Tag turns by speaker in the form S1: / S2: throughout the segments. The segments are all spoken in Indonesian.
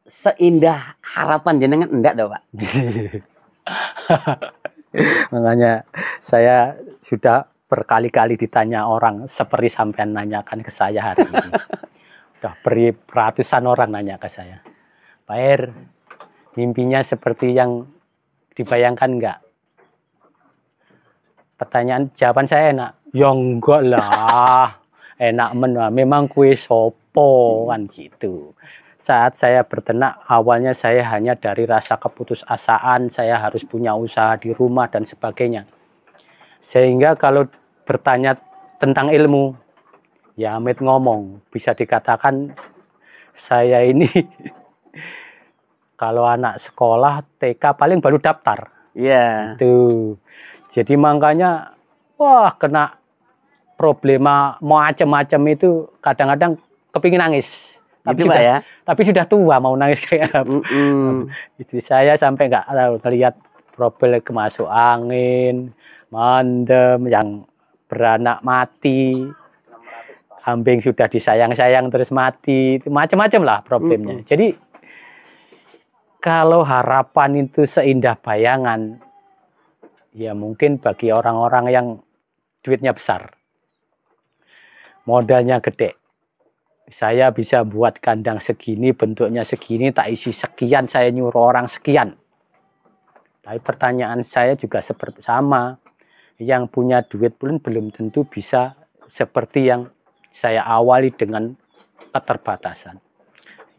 S1: seindah harapan jenengan enggak toh, Pak?
S2: Makanya saya sudah berkali-kali ditanya orang seperti sampean nanyakan ke saya hari ini. Udah ratusan orang nanya ke saya. Pak Er, mimpinya seperti yang dibayangkan enggak? Jawaban saya enak. Ya enggak lah. Enak memang kue sopo kan gitu. Saat saya berternak, awalnya saya hanya dari rasa keputusasaan, saya harus punya usaha di rumah dan sebagainya. Sehingga kalau bertanya tentang ilmu, ya Amit ngomong, bisa dikatakan saya ini kalau anak sekolah TK paling baru daftar.
S1: Iya.
S2: Tuh. Jadi makanya wah kena problema macam-macam itu kadang-kadang kepingin nangis. Tapi
S1: gitu,
S2: sudah,
S1: Pak, ya?
S2: Tapi sudah tua mau nangis kayak apa. Istri saya sampai nggak tahu ngelihat problem kemasuk angin, mendem, yang beranak mati, kambing sudah disayang-sayang terus mati, macam-macam lah problemnya. Jadi kalau harapan itu seindah bayangan, ya mungkin bagi orang-orang yang duitnya besar, modalnya gede. Saya bisa buat kandang segini, bentuknya segini, tak isi sekian, saya nyuruh orang sekian. Tapi pertanyaan saya juga seperti sama. Yang punya duit pun belum tentu bisa seperti yang saya awali dengan keterbatasan.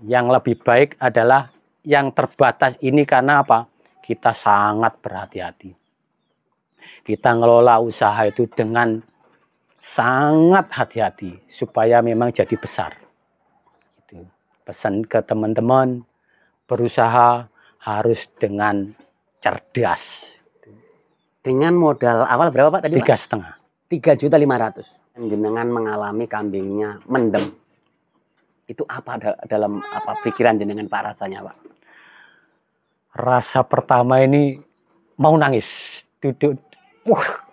S2: Yang lebih baik adalah yang terbatas ini karena apa? Kita sangat berhati-hati. Kita ngelola usaha itu dengan sangat hati-hati supaya memang jadi besar. Itu. Pesan ke teman-teman, berusaha harus dengan cerdas.
S1: Dengan modal awal berapa, Pak, tadi, Pak?
S2: 3,5.
S1: 3.500.000. Jenengan mengalami kambingnya mendem. Itu apa dalam apa pikiran jenengan, Pak, rasanya, Pak?
S2: Rasa pertama ini mau nangis. Duduk,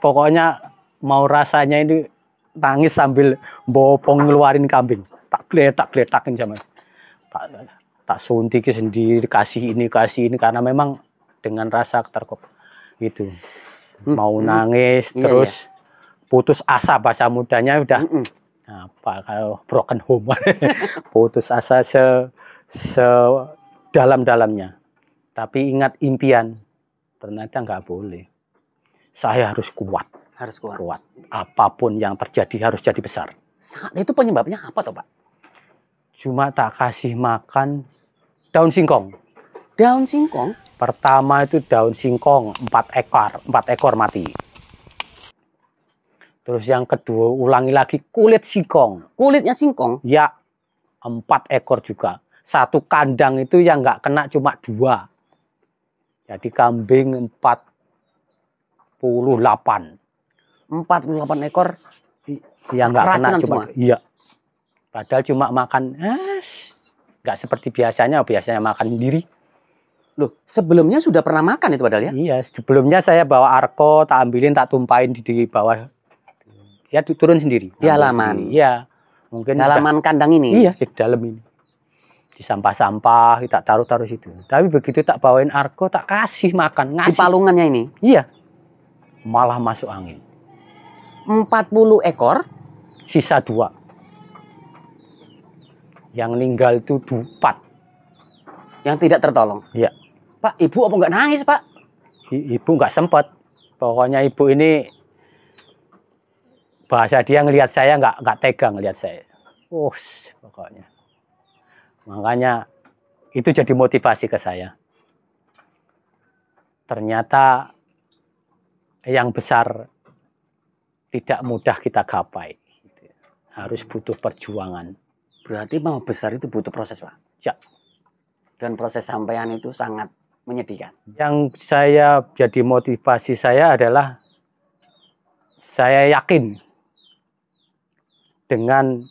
S2: pokoknya mau rasanya ini nangis sambil bopong ngeluarin kambing. Tak geletak-geletakin sama. Tak suntik sendiri, kasih ini karena memang dengan rasa terkop gitu. Mau nangis terus putus asa, bahasa mudanya udah apa kalau broken home. Putus asa dalam-dalamnya. Tapi ingat impian, ternyata nggak boleh. Saya harus kuat.
S1: Harus kuat.
S2: Apapun yang terjadi harus jadi besar.
S1: Itu penyebabnya apa toh, Pak?
S2: Cuma tak kasih makan daun singkong.
S1: Daun singkong?
S2: Pertama itu daun singkong 4 ekor mati. Terus yang kedua ulangi lagi kulit singkong.
S1: Kulitnya singkong?
S2: Ya, 4 ekor juga. Satu kandang itu yang nggak kena cuma 2. Jadi kambing 48.
S1: 48 ekor
S2: yang nggak kena cuma.
S1: Semua.
S2: Iya. Padahal cuma makan nggak seperti biasanya makan sendiri.
S1: Loh, sebelumnya sudah pernah makan itu padahal ya?
S2: Iya, sebelumnya saya bawa arko, tak ambilin, tak tumpahin di bawah. Dia turun sendiri.
S1: Di halaman?
S2: Iya. Mungkin
S1: di halaman kandang ini?
S2: Iya, di dalam ini. Di sampah-sampah, tak taruh situ. Tapi begitu tak bawain arko, tak kasih makan. Ngasih.
S1: Di palungannya ini?
S2: Iya. Malah masuk angin.
S1: 40 ekor?
S2: Sisa 2. Yang meninggal itu 4.
S1: Yang tidak tertolong?
S2: Iya.
S1: Pak, ibu apa nggak nangis, Pak?
S2: Ibu nggak sempat. Pokoknya ibu ini bahasa dia ngelihat saya nggak tega ngelihat saya. Pokoknya. Makanya itu jadi motivasi ke saya. Ternyata yang besar tidak mudah kita gapai. Harus butuh perjuangan.
S1: Berarti mau besar itu butuh proses, Pak?
S2: Ya.
S1: Dan proses sampaian itu sangat menyedihkan.
S2: Yang saya jadi motivasi saya adalah saya yakin dengan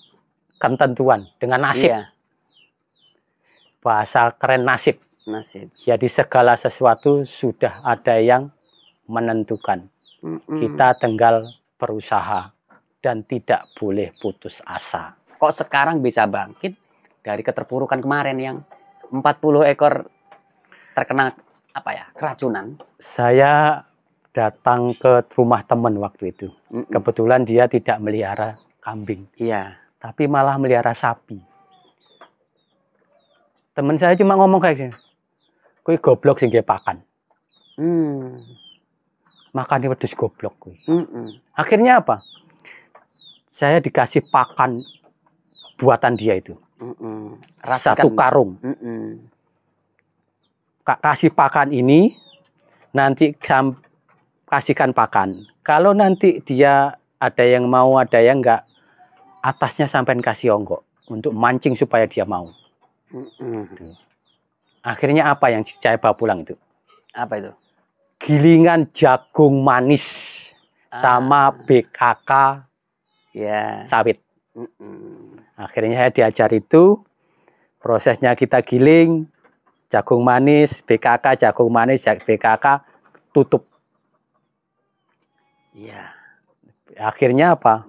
S2: ketentuan, dengan nasib. Iya. Bahasa keren nasib.
S1: Nasib.
S2: Jadi segala sesuatu sudah ada yang menentukan. Kita tinggal berusaha dan tidak boleh putus asa.
S1: Kok sekarang bisa bangkit dari keterpurukan kemarin yang 40 ekor terkena apa ya, keracunan.
S2: Saya datang ke rumah teman waktu itu. Kebetulan dia tidak melihara kambing,
S1: Iya.
S2: tapi malah melihara sapi. Teman saya cuma ngomong kayak gini, "Kowe goblok sing nggih pakan. Makannya wedhus goblok kowe." Akhirnya apa? Saya dikasih pakan buatan dia itu. Satu karung. Kasih pakan ini, nanti kasihkan pakan. Kalau nanti dia ada yang mau, ada yang enggak, atasnya sampai kasih onggok untuk mancing supaya dia mau. Akhirnya apa yang saya bawa pulang itu?
S1: Apa itu?
S2: Gilingan jagung manis sama BKK sawit. Akhirnya saya diajar itu, prosesnya kita giling, jagung manis, BKK, jagung manis, BKK, tutup.
S1: Iya.
S2: Akhirnya apa?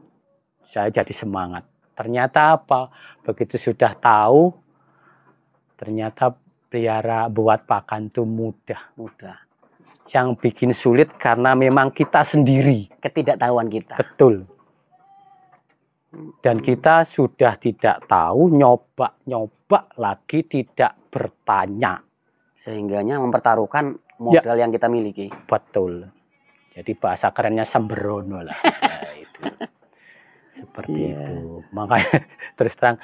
S2: Saya jadi semangat. Ternyata apa? Begitu sudah tahu, ternyata pelihara buat pakan itu mudah. Yang bikin sulit karena memang kita sendiri.
S1: Ketidaktahuan kita.
S2: Betul. Dan kita sudah tidak tahu, nyoba lagi tidak bertanya.
S1: Sehingganya mempertaruhkan modal yang kita miliki.
S2: Betul. Jadi bahasa kerennya sembrono lah. Ya, itu. Seperti itu. Makanya terus terang,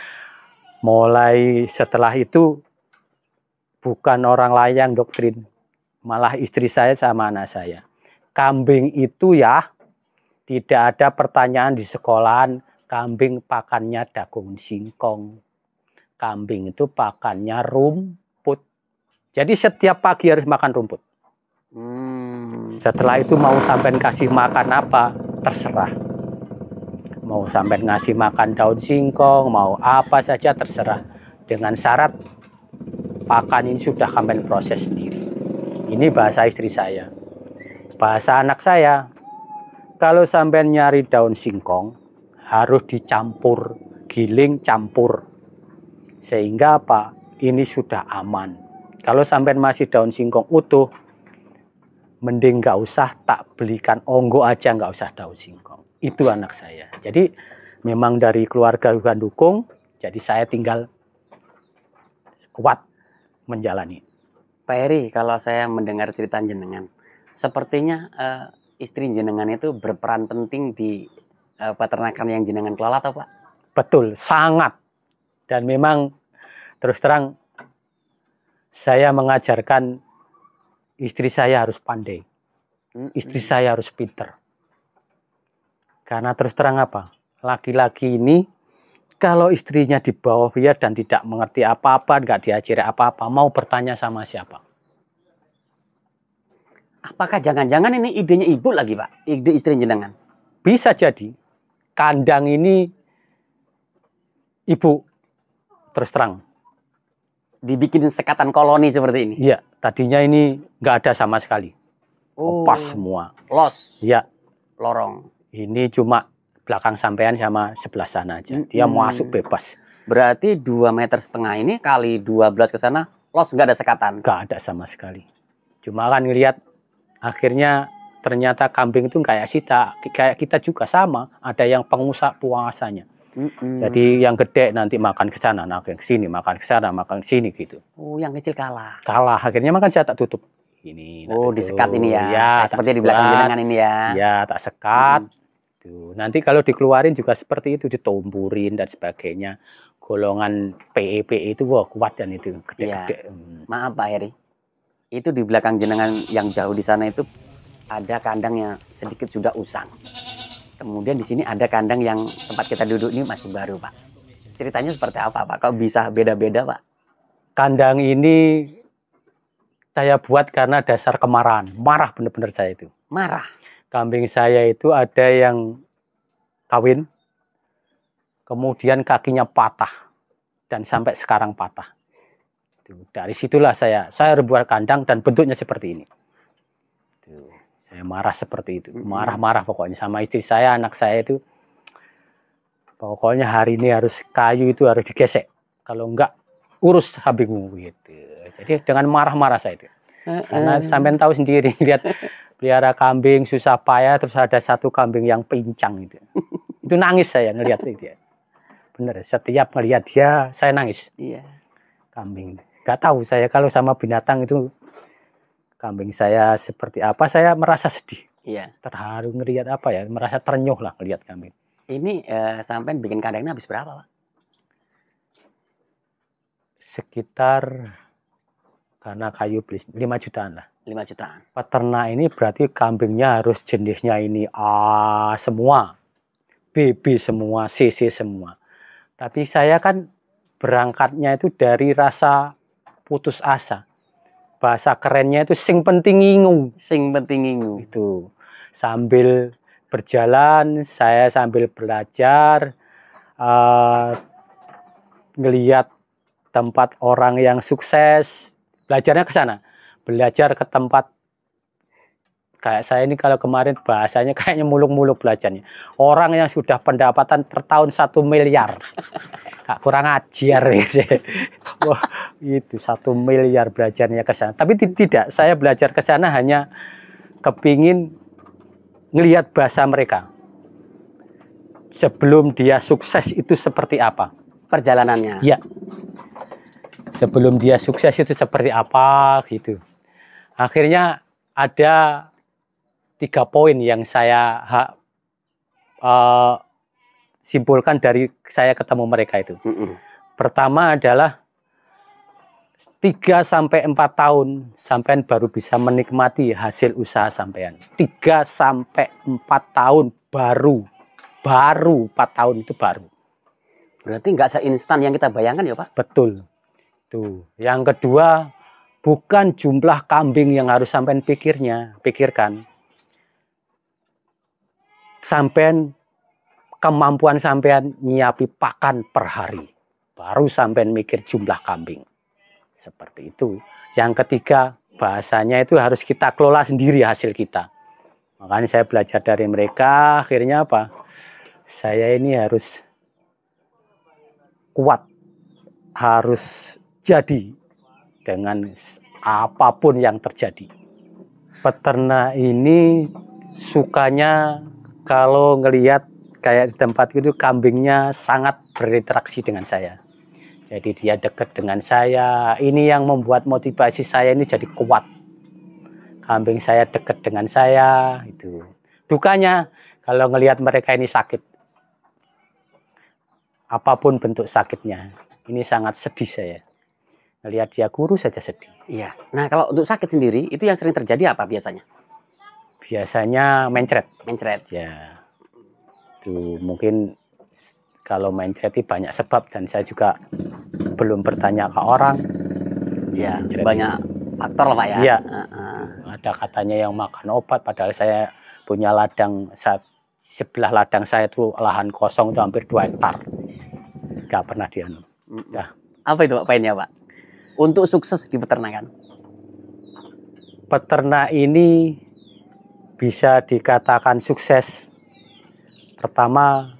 S2: mulai setelah itu bukan orang layang doktrin. Malah istri saya sama anak saya. Kambing itu ya tidak ada pertanyaan di sekolahan, kambing pakannya daun singkong. Kambing itu pakannya rumput. Jadi setiap pagi harus makan rumput. Setelah itu mau sampai kasih makan apa, terserah. Mau sampai ngasih makan daun singkong, mau apa saja terserah. Dengan syarat pakan ini sudah sampai proses sendiri. Ini bahasa istri saya. Bahasa anak saya, kalau sampai nyari daun singkong, harus dicampur, giling campur. Sehingga apa? Ini sudah aman. Kalau sampai masih daun singkong utuh, mending nggak usah, tak belikan onggo aja, nggak usah daun singkong. Itu anak saya. Jadi memang dari keluarga juga dukung, jadi saya tinggal kuat menjalani.
S1: Pak Heri, kalau saya mendengar cerita jenengan, sepertinya istri jenengan itu berperan penting di peternakan yang jenengan kelola, atau Pak?
S2: Betul, sangat. Dan memang terus terang saya mengajarkan istri saya harus pandai. Istri saya harus pinter. Karena terus terang apa? Laki-laki ini kalau istrinya di bawah dia dan tidak mengerti apa-apa, nggak diajari apa-apa, mau bertanya sama siapa?
S1: Apakah jangan-jangan ini idenya ibu lagi, Pak? Ide istri jenengan?
S2: Bisa jadi. Kandang ini ibu terus terang.
S1: Dibikin sekatan koloni seperti ini?
S2: Iya, tadinya ini nggak ada sama sekali. Lepas semua.
S1: Los?
S2: Iya.
S1: Lorong?
S2: Ini cuma belakang sampean sama sebelah sana aja. Dia masuk bebas.
S1: Berarti 2,5 meter ini kali 12 ke sana, los nggak ada sekatan?
S2: Nggak ada sama sekali. Cuma kan ngelihat akhirnya ternyata kambing itu kayak kita juga sama. Ada yang penguasanya. Jadi yang gede nanti makan ke sana, makan ke sini, makan ke sana, makan ke sini gitu.
S1: Oh, yang kecil kalah.
S2: Kalah. Akhirnya makan saya tak tutup. Ini.
S1: Oh, disekat ini ya.
S2: Ya,
S1: seperti di belakang jenengan ini ya.
S2: Ya, tak sekat. Tuh. Nanti kalau dikeluarin juga seperti itu, ditumburin dan sebagainya. Golongan PE itu wah, kuat dan itu gede-gede.
S1: Ya. Maaf Pak Heri. Itu di belakang jenengan yang jauh di sana itu ada kandang yang sedikit sudah usang. Kemudian di sini ada kandang yang tempat kita duduk ini masih baru, Pak. Ceritanya seperti apa, Pak? Kok bisa beda-beda, Pak?
S2: Kandang ini saya buat karena dasar kemarahan. Marah bener-bener saya itu.
S1: Marah?
S2: Kambing saya itu ada yang kawin, kemudian kakinya patah, dan sampai sekarang patah. Dari situlah saya buat kandang dan bentuknya seperti ini. Saya marah seperti itu, marah-marah pokoknya sama istri saya, anak saya itu. Pokoknya hari ini harus kayu itu harus digesek. Kalau enggak urus kambingmu gitu. Jadi dengan marah-marah saya itu. Karena sampean tahu sendiri lihat pelihara kambing susah payah, terus ada satu kambing yang pincang itu. Itu nangis saya ngelihat itu ya. Bener, setiap ngelihat dia saya nangis.
S1: Iya.
S2: Kambing. Gak tahu saya kalau sama binatang itu kambing saya seperti apa, saya merasa sedih.
S1: Iya.
S2: Terharu ngelihat apa ya, merasa terenyuh lah ngelihat kambing.
S1: Ini sampean bikin kandangnya habis berapa, Pak?
S2: Sekitar karena kayu beli 5 jutaan lah.
S1: 5 jutaan.
S2: Peternak ini berarti kambingnya harus jenisnya ini A semua, BB semua, CC semua. Tapi saya kan berangkatnya itu dari rasa putus asa. Bahasa kerennya itu sing penting ingu.
S1: Sing penting ingu.
S2: Itu sambil berjalan, saya sambil belajar, ngelihat tempat orang yang sukses, belajarnya ke sana. Belajar ke tempat kayak saya ini kalau kemarin bahasanya kayaknya muluk-muluk belajarnya. Orang yang sudah pendapatan per tahun 1 miliar. Kak kurang ajar gitu. Wah, itu 1 miliar belajarnya ke sana. Tapi tidak, saya belajar ke sana hanya kepingin ngelihat bahasa mereka. Sebelum dia sukses itu seperti apa?
S1: Perjalanannya.
S2: Ya. Sebelum dia sukses itu seperti apa gitu. Akhirnya ada 3 poin yang saya simpulkan dari saya ketemu mereka itu. Pertama adalah 3-4 tahun sampean baru bisa menikmati hasil usaha sampean. 3-4 tahun baru 4 tahun itu baru.
S1: Berarti nggak seinstan yang kita bayangkan ya, Pak?
S2: Betul. Tuh. Yang kedua, bukan jumlah kambing yang harus sampean pikirkan. Sampean kemampuan sampean nyiapi pakan per hari. Baru sampean mikir jumlah kambing. Seperti itu. Yang ketiga, bahasanya itu harus kita kelola sendiri hasil kita. Makanya saya belajar dari mereka, akhirnya apa? Saya ini harus kuat, harus jadi dengan apapun yang terjadi. Peternak ini sukanya kalau ngelihat kayak di tempat itu kambingnya sangat berinteraksi dengan saya. Jadi dia dekat dengan saya. Ini yang membuat motivasi saya ini jadi kuat. Kambing saya dekat dengan saya. Itu. Dukanya kalau ngelihat mereka ini sakit. Apapun bentuk sakitnya. Ini sangat sedih saya. Ngelihat dia kurus saja sedih.
S1: Iya. Nah kalau untuk sakit sendiri itu yang sering terjadi apa biasanya?
S2: Biasanya mencret.
S1: Mencret.
S2: Ya. Itu mungkin kalau mencret itu banyak sebab dan saya juga belum bertanya ke orang.
S1: Ya, banyak faktor lah Pak ya.
S2: Iya. Ada katanya yang makan obat, padahal saya punya ladang, sebelah ladang saya itu lahan kosong itu hampir 2 hektar. Gak pernah dianu. Nah.
S1: Apa itu Pak poinnya Pak? Untuk sukses di peternakan.
S2: Peternak ini bisa dikatakan sukses. Pertama,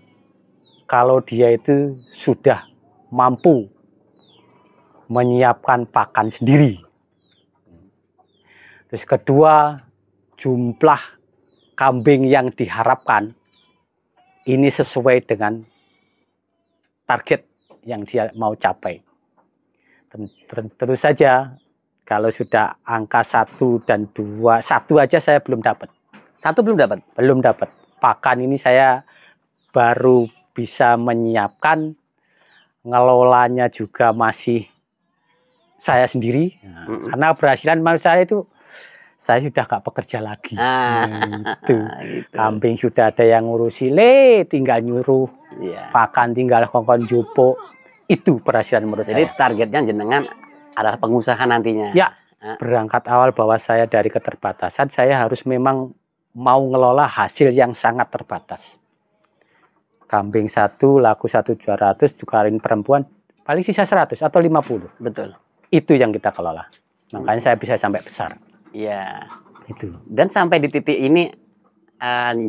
S2: kalau dia itu sudah mampu menyiapkan pakan sendiri. Terus kedua, jumlah kambing yang diharapkan ini sesuai dengan target yang dia mau capai. Terus saja, kalau sudah angka 1 dan 2, 1 aja saya belum dapat.
S1: 1 belum dapat?
S2: Belum dapat. Pakan ini saya baru bisa menyiapkan, ngelolanya juga masih saya sendiri. Nah, karena keberhasilan menurut saya itu, saya sudah gak bekerja lagi. Gitu. Kambing sudah ada yang ngurusi, tinggal nyuruh. Pakan tinggal kongkon jopo. Itu keberhasilan menurut saya.
S1: Jadi targetnya jenengan adalah pengusaha nantinya.
S2: Ya, berangkat awal bahwa saya dari keterbatasan, saya harus memang mau ngelola hasil yang sangat terbatas. Kambing 1 laku 1.200 tukarin perempuan paling sisa 100 atau 50.
S1: Betul.
S2: Itu yang kita kelola. Makanya saya bisa sampai besar.
S1: Iya.
S2: Itu.
S1: Dan sampai di titik ini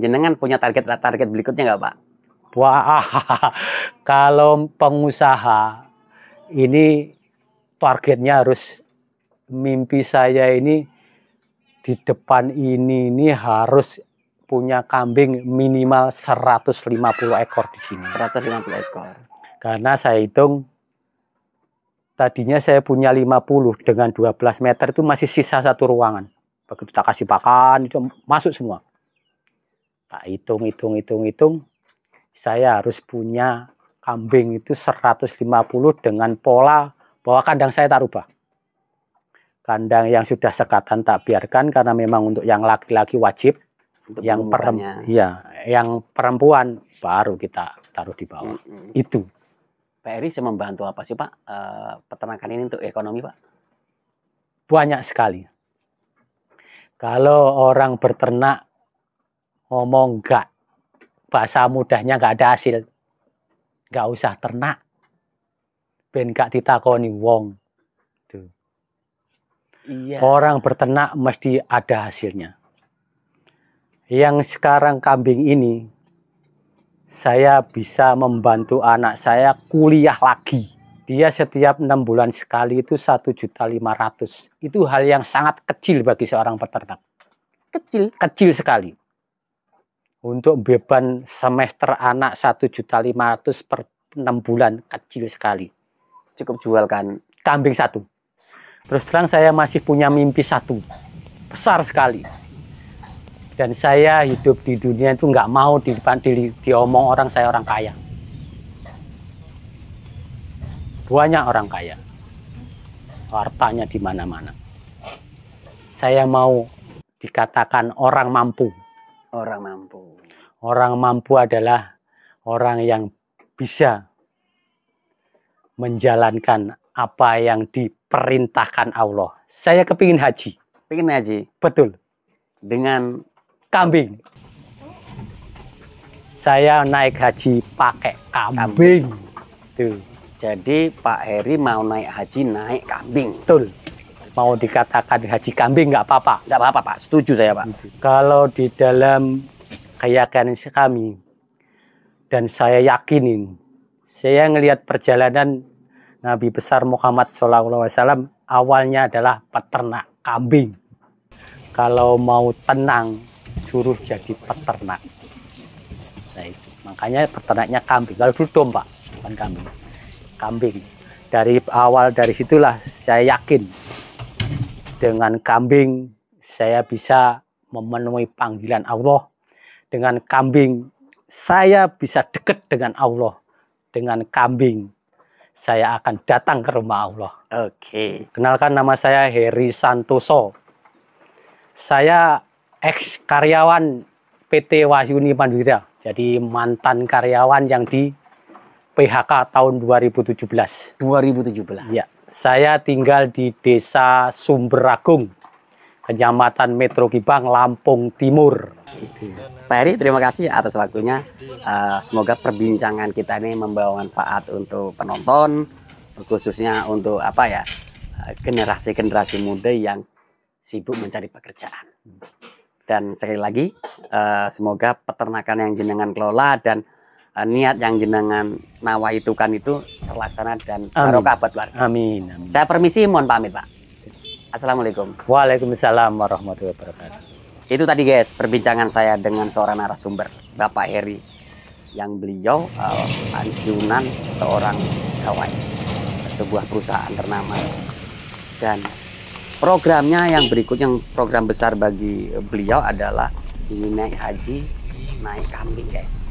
S1: jenengan punya target berikutnya nggak Pak?
S2: Wah, kalau pengusaha ini targetnya harus, mimpi saya ini di depan ini harus punya kambing minimal 150 ekor di sini.
S1: 150 ekor.
S2: Karena saya hitung tadinya saya punya 50 dengan 12 meter itu masih sisa satu ruangan. Begitu tak kasih pakan itu masuk semua. Tak hitung. Saya harus punya kambing itu 150 dengan pola bahwa kandang saya tak rubah. Kandang yang sudah sekatan tak biarkan karena memang untuk yang laki-laki wajib.
S1: Untuk
S2: Yang yang perempuan baru kita taruh di bawah. Itu.
S1: Pak Heri bisa membantu apa sih Pak peternakan ini untuk ekonomi Pak?
S2: Banyak sekali. Kalau orang berternak ngomong enggak, bahasa mudahnya enggak ada hasil, enggak usah ternak. Ben gak ditakoni wong. Tuh.
S1: Iya.
S2: Orang berternak mesti ada hasilnya. Yang sekarang kambing ini, saya bisa membantu anak saya kuliah lagi. Dia setiap 6 bulan sekali itu 1.500.000. Itu hal yang sangat kecil bagi seorang peternak. Kecil sekali. Untuk beban semester anak 1.500.000 per 6 bulan, kecil sekali.
S1: Cukup jualkan
S2: kambing 1. Terus terang saya masih punya mimpi 1. Besar sekali. Dan saya hidup di dunia itu nggak mau diomong orang saya orang kaya. Banyak orang kaya. Hartanya di mana-mana. Saya mau dikatakan orang mampu.
S1: Orang mampu.
S2: Orang mampu adalah orang yang bisa menjalankan apa yang diperintahkan Allah. Saya kepingin haji.
S1: Pengen haji?
S2: Betul.
S1: Dengan
S2: kambing. Saya naik haji pakai kambing. Tuh.
S1: Jadi Pak Heri mau naik haji naik kambing.
S2: Betul. Mau dikatakan haji kambing nggak apa-apa.
S1: Nggak apa-apa Pak, setuju saya Pak.
S2: Kalau di dalam keyakinan kami, dan saya yakinin, saya ngelihat perjalanan Nabi besar Muhammad SAW awalnya adalah peternak kambing. Kalau mau tenang, suruh jadi peternak. Nah, makanya peternaknya kambing. Kalau dulu domba, bukan kambing. Kambing. Dari awal dari situlah saya yakin dengan kambing saya bisa memenuhi panggilan Allah. Dengan kambing saya bisa dekat dengan Allah. Dengan kambing saya akan datang ke rumah Allah.
S1: Oke.
S2: Kenalkan, nama saya Heri Santoso. Saya ex karyawan PT Wahyuni Mandira. Jadi mantan karyawan yang di PHK tahun 2017.
S1: 2017.
S2: Ya, saya tinggal di Desa Sumberagung, Kecamatan Metro Gibang, Lampung Timur.
S1: Pak Heri, terima kasih atas waktunya. Semoga perbincangan kita ini membawa manfaat untuk penonton, khususnya untuk generasi-generasi muda yang sibuk mencari pekerjaan. Dan sekali lagi, semoga peternakan yang jenengan kelola dan niat yang jenengan nawaitukan itu terlaksana dan barokah buat warga.
S2: Amin. Amin.
S1: Saya permisi, mohon pamit Pak. Assalamualaikum.
S2: Waalaikumsalam warahmatullahi wabarakatuh.
S1: Itu tadi guys, perbincangan saya dengan seorang narasumber, Bapak Heri, yang beliau pensiunan seorang pegawai sebuah perusahaan ternama. Dan programnya yang berikutnya, program besar bagi beliau adalah ingin naik haji, naik kambing guys.